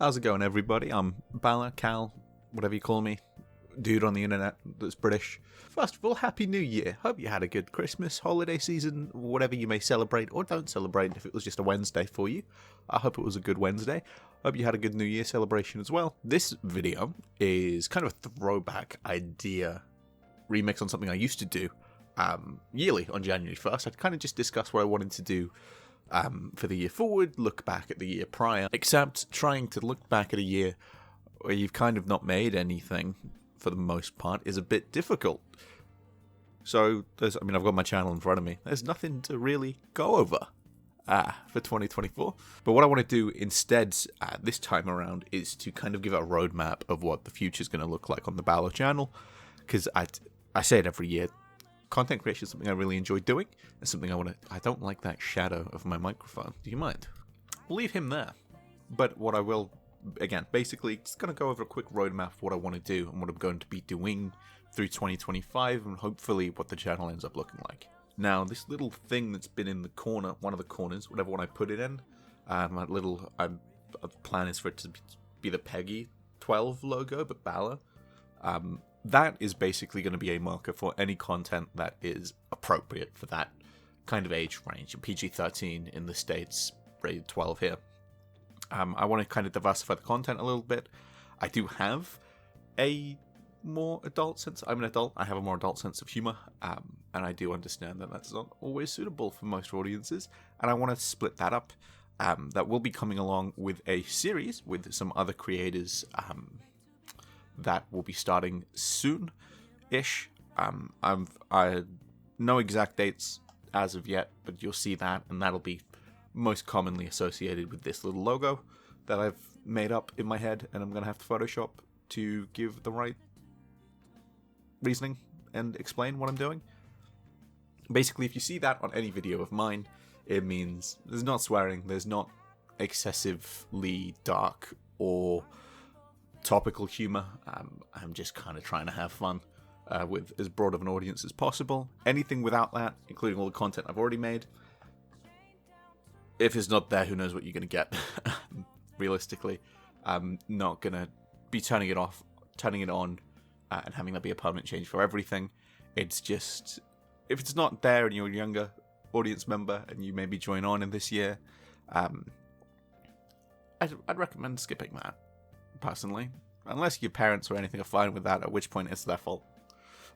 How's it going, everybody? I'm Balar, Cal, whatever you call me, dude on the internet that's British. First of all, Happy New Year. Hope you had a good Christmas, holiday season, whatever you may celebrate or don't celebrate if it was just a Wednesday for you. I hope it was a good Wednesday. Hope you had a good New Year celebration as well. This video is kind of a throwback idea remix on something I used to do yearly on January 1st. I'd kind of just discuss what I wanted to do for the year forward, look back at the year prior, except trying to look back at a year where you've kind of not made anything for the most part is a bit difficult. So, I've got my channel in front of me. There's nothing to really go over for 2024. But what I want to do instead this time around is to kind of give a roadmap of what the future is going to look like on the Balar channel. Because I say it every year. Content creation is something I really enjoy doing. It's something I don't like that shadow of my microphone. Do you mind? We'll leave him there. But what I will, again, basically, just going to go over a quick roadmap of what I want to do and what I'm going to be doing through 2025 and hopefully what the channel ends up looking like. Now, this little thing that's been in the corner, one of the corners, whatever one I put it in, the plan is for it to be the Peggy 12 logo, but Balar. That is basically going to be a marker for any content that is appropriate for that kind of age range. PG-13 in the States, rated 12 here. I want to kind of diversify the content a little bit. I do have a more adult sense. I'm an adult. I have a more adult sense of humor. And I do understand that that's not always suitable for most audiences. And I want to split that up. That will be coming along with a series with some other creators that will be starting soon-ish. I no exact dates as of yet, but you'll see that, and that'll be most commonly associated with this little logo that I've made up in my head, and I'm going to have to Photoshop to give the right reasoning and explain what I'm doing. Basically, if you see that on any video of mine, it means there's not swearing, there's not excessively dark or topical humor. I'm just kind of trying to have fun with as broad of an audience as possible. Anything without that, including all the content I've already made, if it's not there, who knows what you're going to get. Realistically, I'm not going to be turning it off, turning it on, and having that be a permanent change for everything. It's just, if it's not there and you're a younger audience member and you maybe join on in this year, I'd recommend skipping that. Personally, unless your parents or anything are fine with that, at which point it's their fault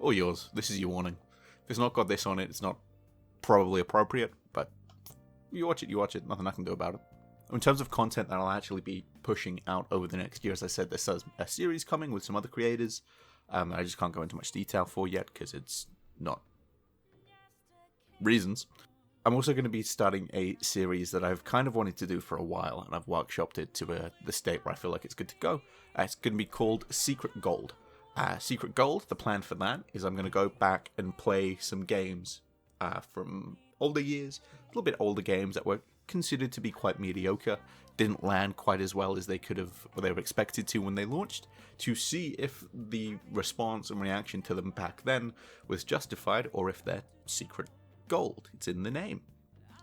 or yours. This is your warning. If it's not got this on it, it's not probably appropriate, but you watch it, nothing I can do about it. In terms of content that I'll actually be pushing out over the next year, as I said, there's a series coming with some other creators. I just can't go into much detail for yet because it's not reasons. I'm also going to be starting a series that I've kind of wanted to do for a while, and I've workshopped it to the state where I feel like it's good to go. It's going to be called Secret Gold. Secret Gold, the plan for that is I'm going to go back and play some games from older years, a little bit older games that were considered to be quite mediocre, didn't land quite as well as they could have, or they were expected to when they launched, to see if the response and reaction to them back then was justified, or if they're secret gold. It's in the name.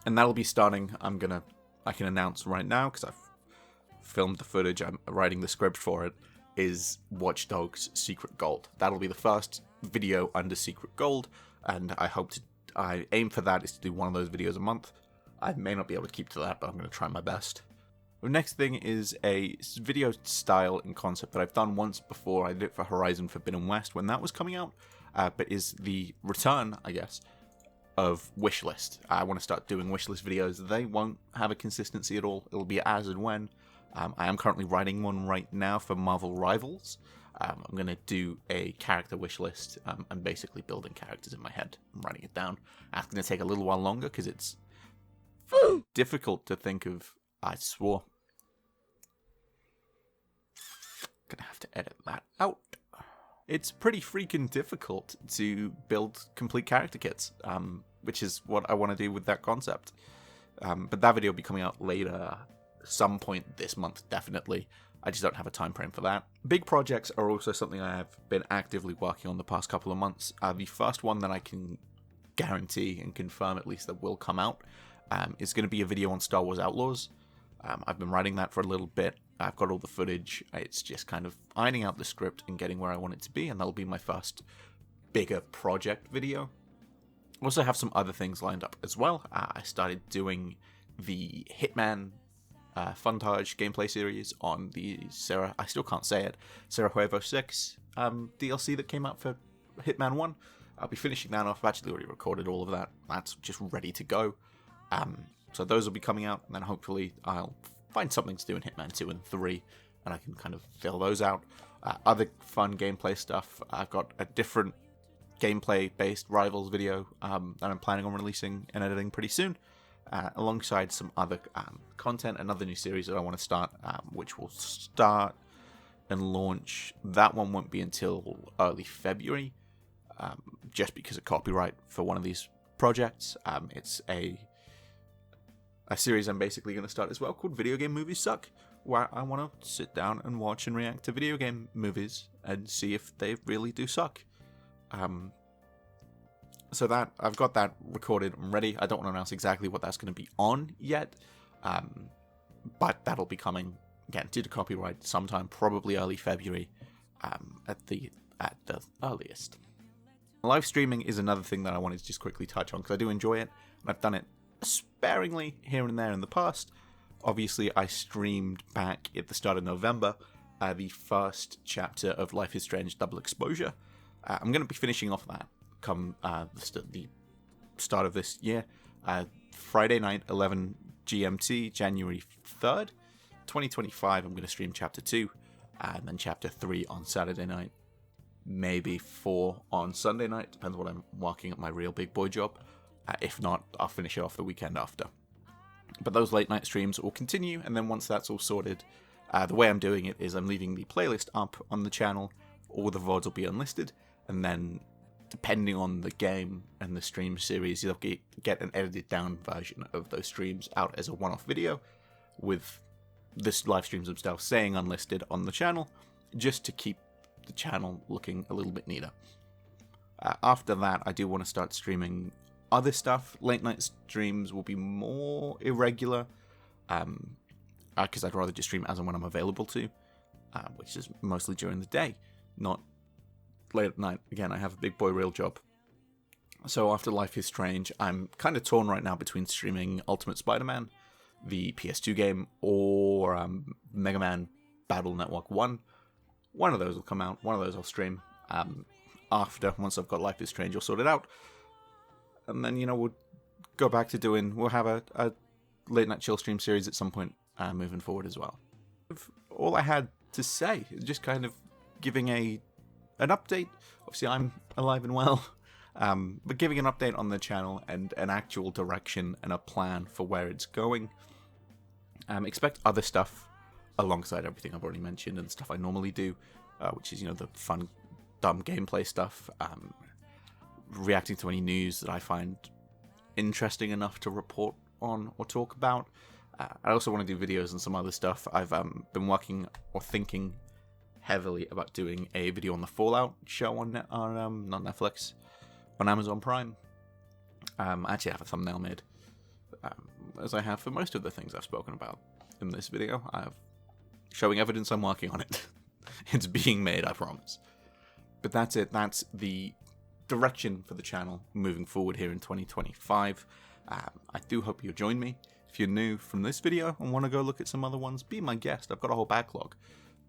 And that'll be starting, I can announce right now, because I've filmed the footage, I'm writing the script for it, is Watch Dogs Secret Gold. That'll be the first video under Secret Gold, and I aim for that is to do one of those videos a month. I may not be able to keep to that, but I'm going to try my best. The next thing is a video style and concept that I've done once before. I did it for Horizon Forbidden West when that was coming out, but is the return, I guess, of wishlist. I want to start doing wishlist videos. They won't have a consistency at all. It'll be as and when. I am currently writing one right now for Marvel Rivals. I'm going to do a character wishlist and basically building characters in my head and writing it down. That's going to take a little while longer because it's difficult to think of. I swore. Gonna have to edit that out. It's pretty freaking difficult to build complete character kits, which is what I want to do with that concept. But that video will be coming out later, some point this month, definitely. I just don't have a time frame for that. Big projects are also something I have been actively working on the past couple of months. The first one that I can guarantee and confirm at least that will come out is going to be a video on Star Wars Outlaws. I've been writing that for a little bit. I've got all the footage. It's just kind of ironing out the script and getting where I want it to be, and that'll be my first bigger project video. I also have some other things lined up as well. I started doing the Hitman Funtage gameplay series on the I still can't say it, Sarajevo 6 DLC that came out for Hitman 1. I'll be finishing that off. I've actually already recorded all of that. That's just ready to go. So those will be coming out, and then hopefully I'll find something to do in Hitman 2 and 3, and I can kind of fill those out. Other fun gameplay stuff. I've got a different gameplay-based Rivals video that I'm planning on releasing and editing pretty soon, alongside some other content, another new series that I want to start, which will start and launch. That one won't be until early February, just because of copyright for one of these projects. It's a series I'm basically going to start as well called Video Game Movies Suck, where I want to sit down and watch and react to video game movies and see if they really do suck. So that I've got that recorded and ready. I don't want to announce exactly what that's going to be on yet, but that'll be coming again due to copyright sometime, probably early February, at the earliest. Live streaming is another thing that I wanted to just quickly touch on because I do enjoy it, and I've done it sparingly here and there in the past. Obviously, I streamed back at the start of November the first chapter of Life is Strange Double Exposure. I'm going to be finishing off that come the start of this year. Friday night, 11 GMT, January 3rd, 2025, I'm going to stream Chapter 2, and then Chapter 3 on Saturday night. Maybe 4 on Sunday night, depends what I'm working at my real big boy job. If not, I'll finish it off the weekend after. But those late night streams will continue, and then once that's all sorted, the way I'm doing it is I'm leaving the playlist up on the channel. All the VODs will be unlisted, and then depending on the game and the stream series, you'll get an edited down version of those streams out as a one-off video, with this live streams themselves saying unlisted on the channel, just to keep the channel looking a little bit neater. After that, I do want to start streaming other stuff. Late night streams will be more irregular, because I'd rather just stream as and when I'm available to, which is mostly during the day, not late at night. Again, I have a big boy real job. So after Life is Strange, I'm kind of torn right now between streaming Ultimate Spider-Man, the PS2 game, or Mega Man Battle Network 1. One of those will come out. One of those I'll stream once I've got Life is Strange all sorted out. And then, we'll go back to we'll have a late night chill stream series at some point moving forward as well. All I had to say is just kind of giving an update. Obviously, I'm alive and well, but giving an update on the channel and an actual direction and a plan for where it's going. Expect other stuff alongside everything I've already mentioned and stuff I normally do, which is, the fun, dumb gameplay stuff, reacting to any news that I find interesting enough to report on or talk about. I also want to do videos and some other stuff. I've been working or thinking heavily about doing a video on the Fallout show on not Netflix, on Amazon Prime. I actually have a thumbnail made, as I have for most of the things I've spoken about in this video. I'm showing evidence I'm working on it. It's being made, I promise. But that's it. That's the direction for the channel moving forward here in 2025. I do hope you'll join me. If you're new from this video and want to go look at some other ones, be my guest. I've got a whole backlog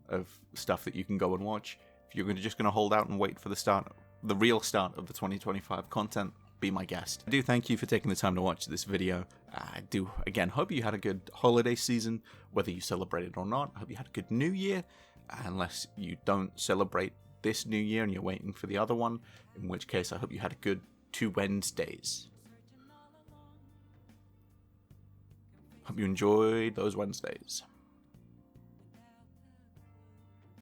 of stuff that you can go and watch. If you're just going to hold out and wait for the real start of the 2025 content, be my guest. I do thank you for taking the time to watch this video. I do, again, hope you had a good holiday season, whether you celebrated or not. I hope you had a good new year, unless you don't celebrate this new year and you're waiting for the other one, in which case I hope you had a good 2 Wednesdays. Hope you enjoyed those Wednesdays.